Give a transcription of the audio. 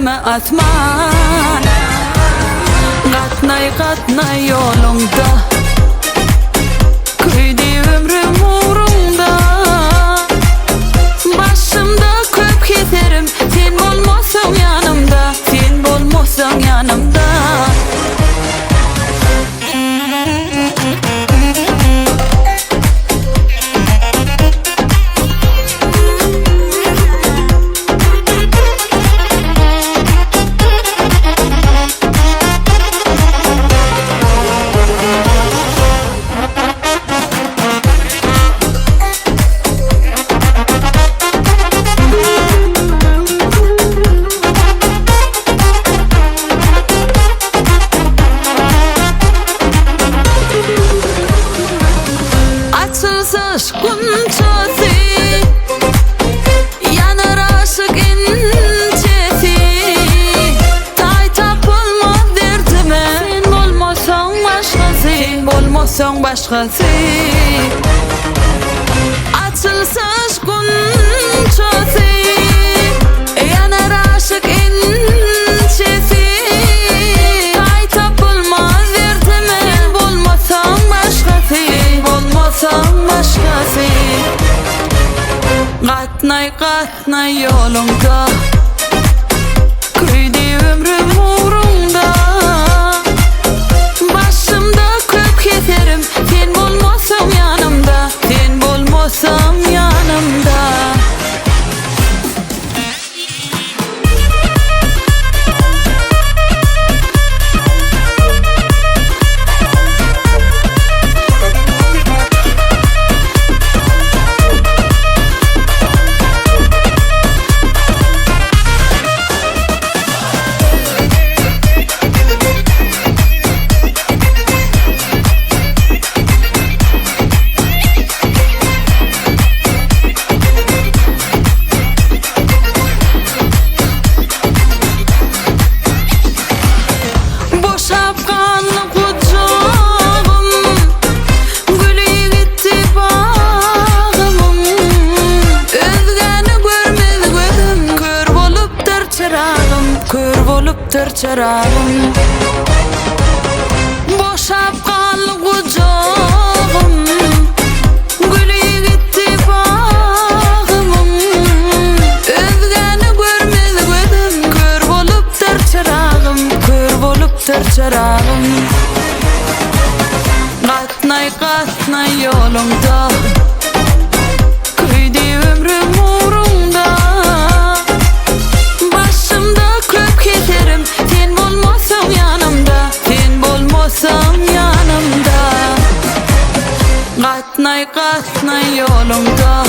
derdime atman. Katnay katnay yolumda, kuydi ömrüm uğrunda. Başımda köp keserim, sen bolmasan yanımda, sen bolmasan yanımda. Aşkın çözi, yanar aşık incesi. Tay tapılmaz derdime, sen bolmasan başkası, sen bolmasan başkası. Açılsa aşkın çözi, yanar aşık incesi. Tay tapılmaz derdime, sen bolmasan başkası, sen bolmasan başkası. Katnay katnay yolumda, kuydi ömrüm uğrunda. Başımda köp keserim, sen bolmasan yanımda, sen bolmasan yanımda. Kör bolupdur çırağım, boşap kaldı kucağım. Gülü gitti bağımım, özgeni görmedi gözüm. Kör bolupdur çırağım, kör bolupdur çırağım. Katnay katnay yolumda, kuydi ömrüm uğrunda. Sen bolmasan yanımda, sen bolmasan yanımda. Katnay katnay yolumda,